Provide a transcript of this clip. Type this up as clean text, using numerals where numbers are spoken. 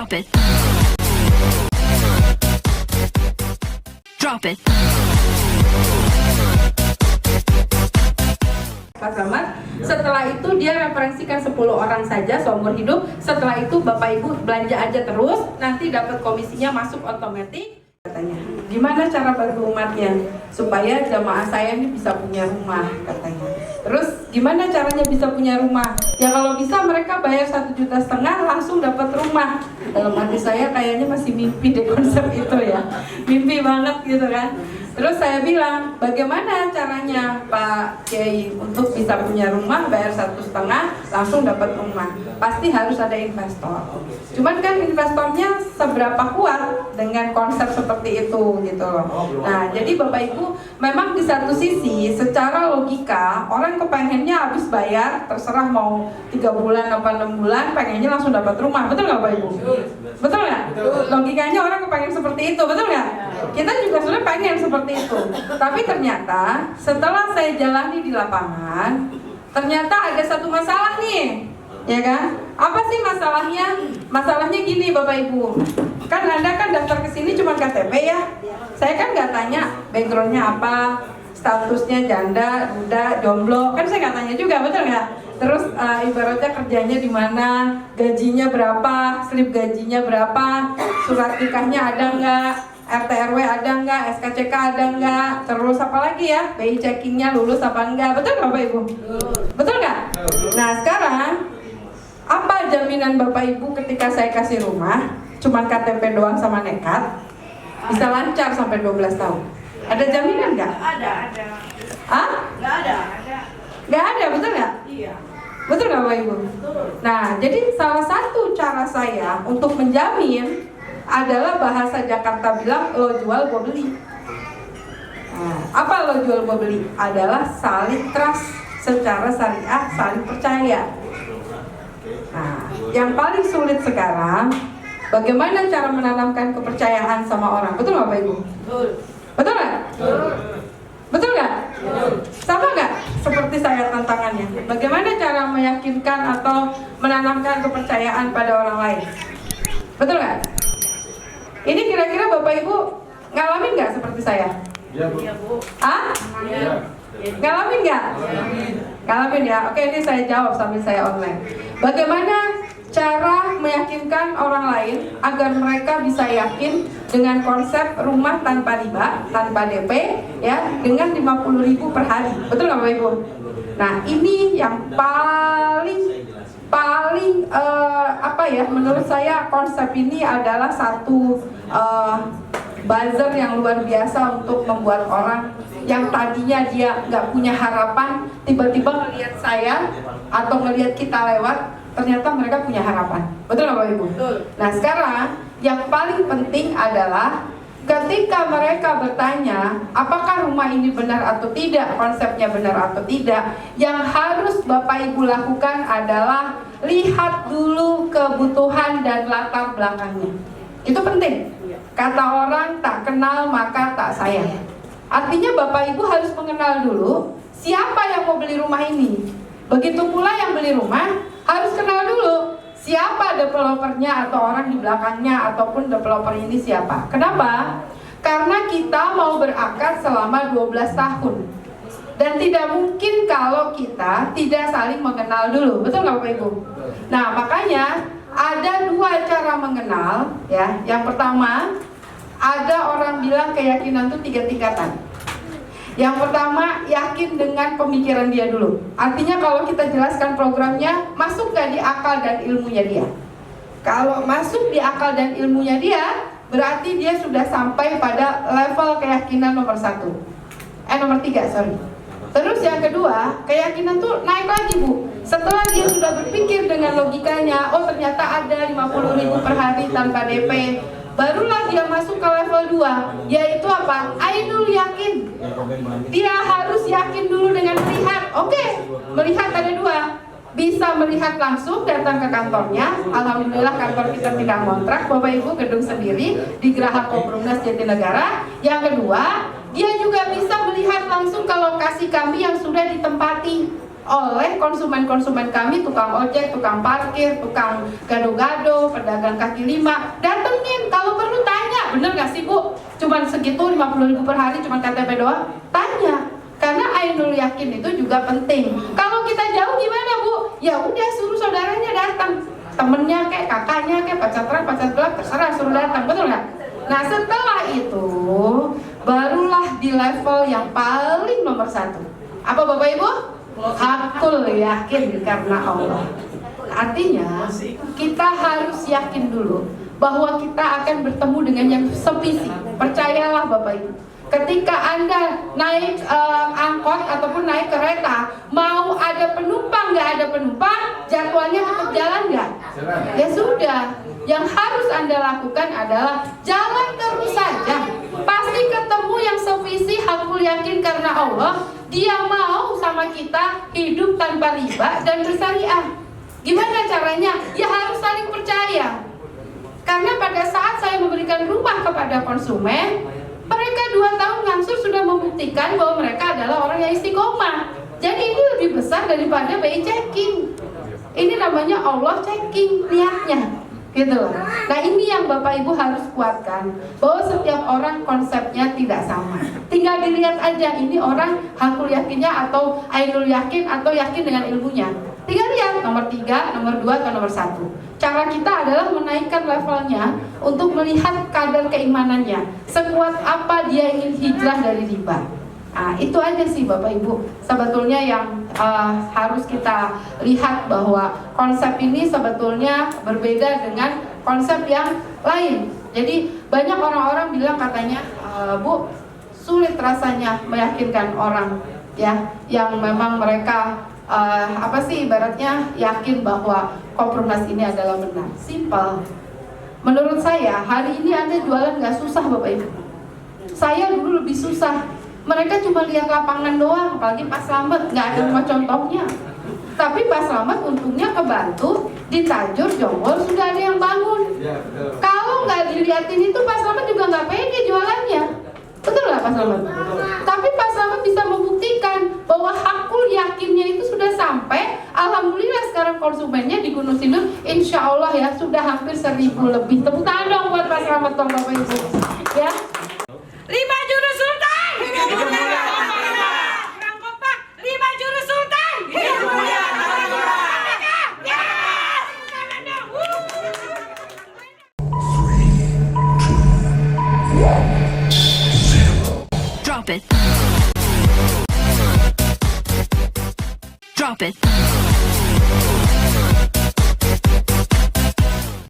Drop it. Drop it. Pak Selamat, setelah itu dia referensikan 10 orang saja seumur hidup. Setelah itu Bapak Ibu belanja aja terus, nanti dapat komisinya masuk otomatis. Katanya, gimana cara bantu umatnya supaya jamaah saya ini bisa punya rumah, katanya. Terus gimana caranya bisa punya rumah? Ya kalau bisa mereka bayar 1,5 juta langsung dapat rumah. Dalam hati saya kayaknya masih mimpi deh konsep itu ya, mimpi banget gitu kan. Terus saya bilang, bagaimana caranya Pak Kiai untuk bisa punya rumah, bayar 1,5 langsung dapat rumah? Pasti harus ada investor. Cuman kan investornya seberapa kuat dengan konsep seperti itu gitu loh. Nah, jadi Bapak Ibu, memang di satu sisi secara logika orang kepengennya habis bayar, terserah mau 3 bulan apa 6 bulan, pengennya langsung dapat rumah. Betul nggak Bapak Ibu? Betul nggak? Logikanya orang kepengen seperti itu, betul nggak? Kita juga sebenarnya pengen seperti itu. Tapi ternyata setelah saya jalani di lapangan, ternyata ada satu masalah nih, ya kan? Apa sih masalahnya? Masalahnya gini Bapak Ibu, kan Anda kan daftar ke sini cuma KTP ya. Saya kan nggak tanya backgroundnya apa, statusnya janda, duda, jomblo, kan saya nggak tanya juga, betul nggak? Terus ibaratnya kerjanya di mana, gajinya berapa, slip gajinya berapa, surat nikahnya ada nggak, RT RW ada nggak, SKCK ada nggak, terus apa lagi ya, BI checkingnya lulus apa enggak, betul nggak Bapak Ibu? Betul nggak? Nah sekarang apa jaminan Bapak Ibu ketika saya kasih rumah, cuman KTP doang sama nekat, bisa lancar sampai 12 tahun? Ada jaminan nggak? Ada. Hah? Nggak ada. Nggak ada, betul nggak? Iya. Betul nggak Bapak Ibu? Betul. Nah, jadi salah satu cara saya untuk menjamin adalah bahasa Jakarta bilang lo jual gue beli. Nah, apa lo jual gue beli? Adalah saling trust secara syariah, saling percaya. Nah, yang paling sulit sekarang bagaimana cara menanamkan kepercayaan sama orang. Betul nggak Bapak Ibu? Betul. Betul nggak? Betul nggak? Sama nggak seperti saya tantangannya? Bagaimana cara meyakinkan atau menanamkan kepercayaan pada orang lain? Betul nggak? Ini kira-kira Bapak Ibu ngalamin nggak seperti saya? Iya, Bu. Ah? Iya. Ngalamin nggak? Ngalamin ya. Oke, ini saya jawab sambil saya online. Bagaimana cara meyakinkan orang lain agar mereka bisa yakin dengan konsep rumah tanpa riba, tanpa DP, ya, dengan 50.000 per hari. Betul nggak Bapak Ibu? Nah, ini yang paling apa ya? Menurut saya konsep ini adalah satu buzzer yang luar biasa untuk membuat orang yang tadinya dia nggak punya harapan tiba-tiba ngelihat saya atau ngelihat kita lewat, ternyata mereka punya harapan. Betul nggak Bapak Ibu? Betul. Nah sekarang yang paling penting adalah ketika mereka bertanya apakah rumah ini benar atau tidak, konsepnya benar atau tidak, yang harus Bapak Ibu lakukan adalah lihat dulu kebutuhan dan latar belakangnya. Itu penting. Kata orang tak kenal maka tak sayang. Artinya Bapak Ibu harus mengenal dulu siapa yang mau beli rumah ini. Begitu pula yang beli rumah harus kenal dulu siapa developernya atau orang di belakangnya ataupun developer ini siapa. Kenapa? Karena kita mau berakar selama 12 tahun. Dan tidak mungkin kalau kita tidak saling mengenal dulu. Betul nggak Bapak Ibu? Nah makanya ada 2 cara mengenal ya. Yang pertama, ada orang bilang keyakinan itu 3 tingkatan. Yang pertama, yakin dengan pemikiran dia dulu. Artinya kalau kita jelaskan programnya, masuk nggak di akal dan ilmunya dia. Kalau masuk di akal dan ilmunya dia, berarti dia sudah sampai pada level keyakinan nomor 3, sorry. Terus yang kedua, keyakinan tuh naik lagi Bu. Setelah dia sudah berpikir dengan logikanya, oh ternyata ada 50.000 per hari tanpa DP, barulah dia masuk ke level 2, yaitu apa? Ainul yakin. Dia harus yakin dulu dengan melihat. Oke, melihat ada 2. Bisa melihat langsung, datang ke kantornya. Alhamdulillah kantor kita tidak ngontrak Bapak Ibu, gedung sendiri di Geraha Komprumnas Jatinegara. Yang kedua, dia juga bisa melihat langsung ke lokasi kami yang sudah ditempati. oleh konsumen-konsumen kami, tukang ojek, tukang parkir, tukang gado-gado, pedagang kaki lima. Datengin, kalau perlu tanya, bener gak sih Bu? Cuman segitu 50.000 per hari, cuman KTP doang? Tanya, karena ainul yakin itu juga penting. Kalau kita jauh gimana Bu? Ya udah suruh saudaranya datang, temennya kayak kakaknya kayak pacar terang, pacar gelap, terserah suruh datang, betul nggak? Nah setelah itu barulah di level yang paling nomor 1. Apa Bapak Ibu? Hakul yakin karena Allah. Artinya kita harus yakin dulu bahwa kita akan bertemu dengan yang sevisi. Percayalah Bapak Ibu, ketika Anda naik angkot ataupun naik kereta, mau ada penumpang nggak ada penumpang, jadwalnya tetap jalan nggak? Ya sudah, yang harus Anda lakukan adalah jalan terus saja. Pasti ketemu yang sevisi, hakul yakin karena Allah. Dia mau sama kita hidup tanpa riba dan bersyariah. Gimana caranya? Ya harus saling percaya. Karena pada saat saya memberikan rumah kepada konsumen, mereka 2 tahun langsung sudah membuktikan bahwa mereka adalah orang yang istiqomah. Jadi ini lebih besar daripada BI checking. Ini namanya Allah checking niatnya, gitu. Nah ini yang Bapak Ibu harus kuatkan, bahwa setiap orang konsepnya tidak sama. Tinggal dilihat aja ini orang hakul yakinnya atau ainul yakin atau yakin dengan ilmunya. Tinggal lihat nomor 3, nomor 2, atau nomor 1. Cara kita adalah menaikkan levelnya untuk melihat kadar keimanannya. Sekuat apa dia ingin hijrah dari riba. Nah, itu aja sih Bapak Ibu sebetulnya yang harus kita lihat, bahwa konsep ini sebetulnya berbeda dengan konsep yang lain. Jadi banyak orang-orang bilang katanya, Bu, sulit rasanya meyakinkan orang ya yang memang mereka ibaratnya yakin bahwa Kompronas ini adalah benar. Simpel. Menurut saya hari ini Anda jualan nggak susah Bapak Ibu. Saya dulu lebih susah. Mereka cuma lihat lapangan doang, apalagi Pak Slamet, nggak ada rumah contohnya. Tapi Pak Slamet untungnya kebantu, di Tajur, Jonggol sudah ada yang bangun. Kalau nggak dilihatin itu Pak Slamet juga nggak pede jualannya. Betul nggak Pak Slamet? Tapi Pak Slamet bisa membuktikan bahwa hakul yakinnya itu sudah sampai. Alhamdulillah sekarang konsumennya di Gunung Sindur, insya Allah ya sudah hampir 1.000 lebih. Tepuk tangan dong buat Pak Slamet dong Bapak Ibu. Ya. 5 jurus sultan. Hidup mulia. Kurang kompak. 5 jurus sultan. Hidup mulia. Drop it. Drop it.